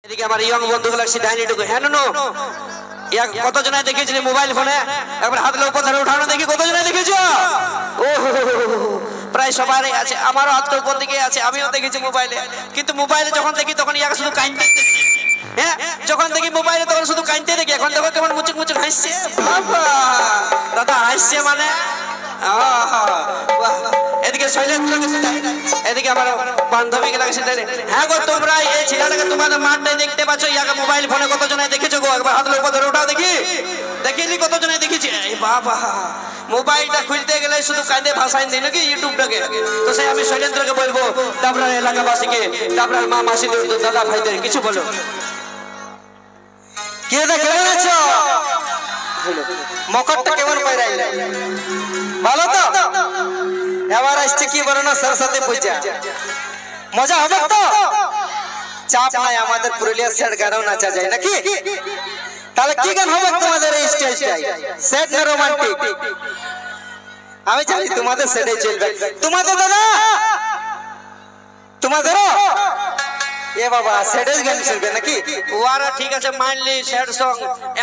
এদিকে আমার ইয়ং বন্ধুগুলো লাগছে ডাইনিটুকু হ্যাঁ নো কতজনায় দেখেছিলে মোবাইল ফোনে একবার হাত লোক ধরে উঠানো দেখি কতজনায় দেখেছ ও প্রায় সবারই আছে আমারও হাতটা উপর দিকে আছে আমিও দেখেছি মোবাইলে কিন্তু মোবাইলে যখন দেখি তখন ইয়াকে শুধু কাইনতে হ্যাঁ যখন দেখি মোবাইলে তখন শুধু কাইনতে দেখি এখন দেখো কেমন মুচুক মুচুক হাসছে বাবা দাদা হাসছে মানে এদিকে শৈলেন্দ্রকে এদিকে আমার বান্ধবীকে লাগছে হ্যাঁ গো তোমরা এই ছেলেটাকে তোমাদের মাঠটাই দেখতে পাচ্ছ ইয়াকে মোবাইল ফোনে কতজনায় দেখেছো গো একবার হাত লোক ধরে ওঠাও দেখি দেখিনি কতজনায় দেখেছি এই বাবা মোবাইলটা খুলতে গেলে শুধু কাঁদে ভাষায় দিই নাকি ইউটিউবটাকে তো সেই আমি শৈলেন্দ্রকে বলবো ডাবরার এলাকাবাসীকে ডাবরার মা মাসিদের দাদা ভাইদের কিছু বলো কে দা কেমন আছো মকরটা কেমন পাইরাইলে ভালো তো এবার আসছে কি বলো না সরস্বতী পূজা মজা হবে তো চাপ নাই আমাদের পুরুলিয়া সেট গানও নাচা যায় নাকি তাহলে কি গান হবে তোমাদের এই স্টেজটাই সেট না রোমান্টিক আমি জানি তোমাদের সেটাই চলবে তোমাদের দাদা তোমাদেরও এ বাবা সেটেজ গান চলবে নাকি ওয়ারা ঠিক আছে মানলি স্যাড সং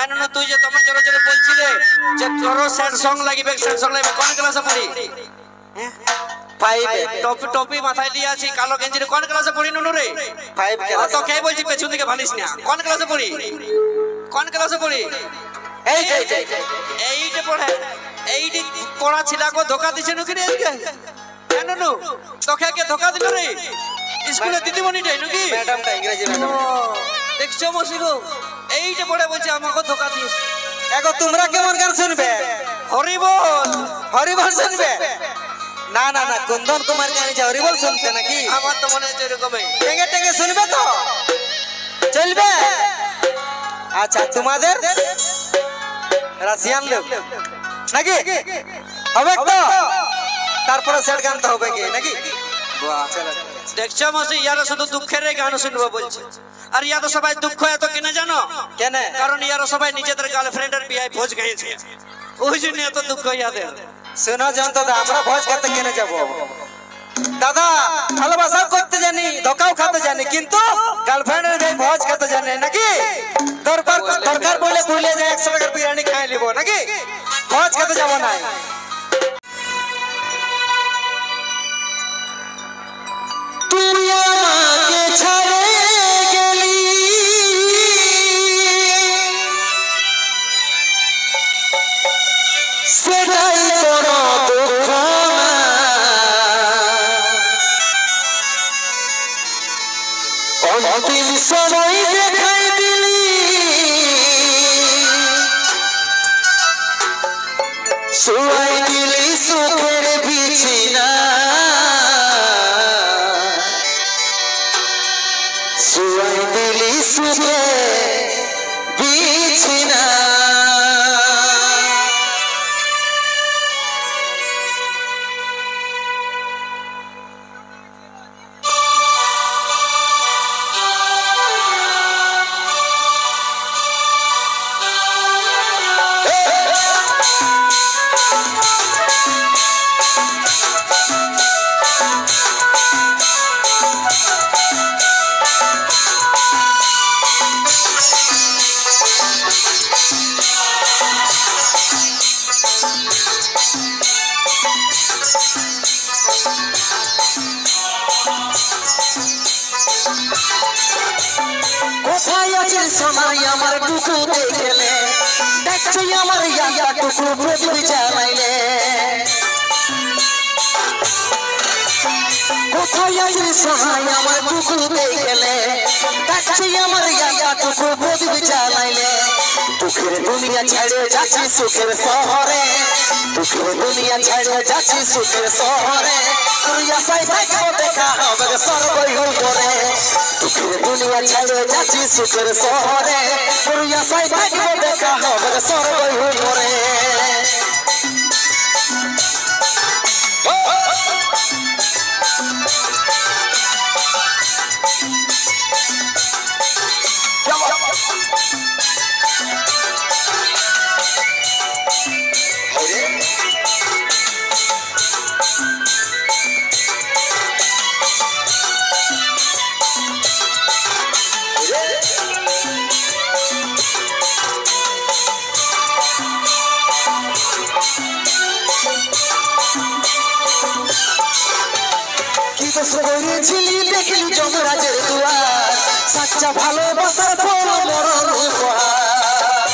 এনন তুই যে তোমার জোরে জোরে বলছিলে যে তোর স্যাড সং লাগবে স্যাড সং লাগবে কোন ক্লাসে পড়ি ফাইভ টপি টপি মাথায় দিয়ে আছি কালো গেঞ্জির কোন ক্লাসে পড়ি নুনু রে ফাইভ ক্লাস তো কে বলছি পেছন দিকে ভালিস না কোন ক্লাসে পড়ি কোন ক্লাসে পড়ি এইটে পড়ে এইটে পড়া ছিলাকো ধোকা দিছে নাকি রে কেন নো তোকে কে ধোকা দিল রে স্কুলে দিদিমণিটাই নাকি ম্যাডামটা ইংরেজি ম্যাডাম দেখছো মসিগো এইটে পড়ে বলছে আমাকে ধোকা দিয়েছে এগো তোমরা কেমন গান শুনবে হরিবল হরিবল শুনবে না না না কুন্দন কুমার গান যা হরিবল শুনতে নাকি আমার তো মনে হচ্ছে এরকমই টেঙ্গে টেঙ্গে শুনবে তো চলবে আচ্ছা তোমাদের রাশিয়ান লোক নাকি হবে তো তারপরে সেট গান তো হবে কি নাকি বাহ দেখছো মাসি ইয়ারা শুধু দুঃখের গান শুনবো বলছে আর ইয়া তো সবাই দুঃখ এত কেন জানো কেন কারণ ইয়ারা সবাই নিজেদের গার্লফ্রেন্ডের বিয়ে ভোজ খেয়েছে ওই জন্য এত দুঃখ ইয়াদের শোনা জানতো আমরা ভোজ খেতে কেন যাব দাদা ভালোবাসা করতে জানি ধোকাও খেতে জানি কিন্তু গার্লফ্রেন্ডের বিয়ে ভোজ খেতে জানি নাকি দরকার বলে ভুলে যায় 100 টাকার বিরিয়ানি খাই নিব নাকি ভোজ খেতে যাব না তুই আমাকে ছেড়ে গেলি সেটাই কোনো দুঃখ না অন্তিম সময় দেখাই দিলি শুয়াই দিলি সুখের বিছানা শুয়াই দিলি সুখে বিছানা কোথায় আছিস সোনাই আমার টুকু দেখলে দেখছি আমার ইয়াটা টুকু প্রদীপ জ্বালাইলে কোথায় আছিস সোনাই আমার টুকু দেখলে দেখছি আমার ইয়াটা টুকু প্রদীপ জ্বালাইলে দুঃখের দুনিয়া ছেড়ে যাচ্ছি সুখের শহরে দুঃখের দুনিয়া ছেড়ে যাচ্ছি সুখের শহরে তুই আশায় দেখবো দেখা হবে সর্বই করে দুঃখের দুনিয়া ছেড়ে যাচ্ছি সুখের শহরে তুই আশায় দেখবো দেখা হবে সর্বই করে Yeah. করেছিলি দেখলি যমরাজের দুয়ার সাচ্চা ভালোবাসার ফল মরণ উপহার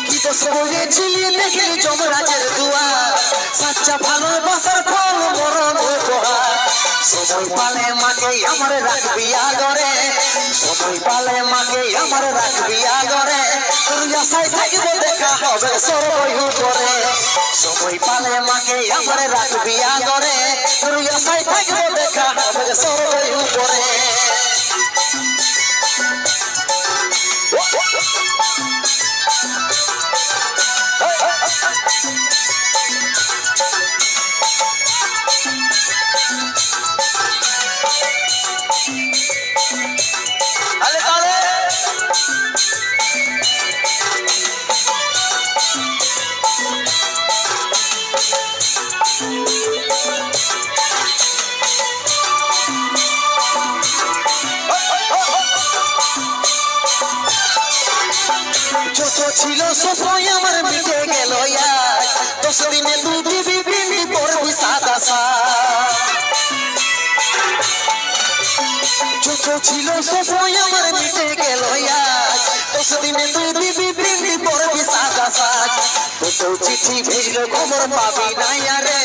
কি দোষ করেছিলি দেখলি যমরাজের দুয়ার সাচ্চা ভালোবাসার ফল মরণ উপহার সময় পালে মাকে আমার রাখবি আগরে সময় পালে মাকে আমার রাখবি আগরে তোর আশায় থাকবো দেখা হবে সরবই উপরে সময় পালে মাকে আমার রাখবি আগরে তোর আশায় থাকবো দেখা হবে সরবই উপরে যত ছিল সময় আমার মিটে গেল 10 দিনে 2 বিবি পড়বি সাদা যত ছিল সময় আমার মিটে গেল 10 দিনে 2 বিবি পড়বি সাদা কত চিঠি ভেজলো খবর পাবি না রে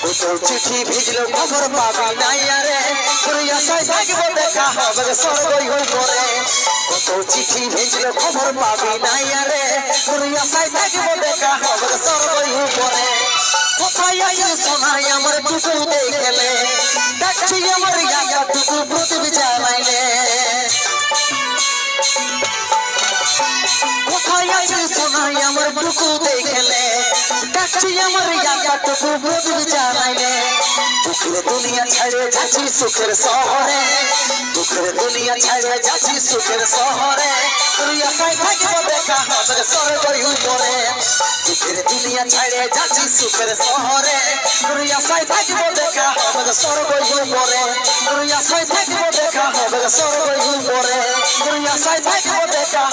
কত চিঠি ভেজলো খবর পাবি না রে তোর আশায় থাকবো দেখা হবে সরবই উপরে কত চিঠি ভেজলো খবর পাবি না রে তোর আশায় থাকবো দেখা হবে সরবই উপরে কোথায় আছে সোনাই আমার টুকু দেখলে ডাকছি আমার ইয়াগা টুকু প্রতিবি জানাইলে কোথায় আছে সোনাই আমার টুকু দেখলে ডাকছি আমার ইয়াগা টুকু প্রতিবি জানাইলে দুঃখের দুনিয়া ছেড়ে যাচ্ছি সুখের শহরে দুঃখের দুনিয়া ছেড়ে যাচ্ছি সুখের শহরে তুই আশায় থাকবো দেখা হবে সরবই উপরে দুঃখের দুনিয়া ছেড়ে যাচ্ছি সুখের শহরে তুই আশায় থাকবো দেখা হবে সরবই উপরে তুই আশায় থাকবো দেখা হবে সরবই উপরে তুই আশায় থাকবো দেখা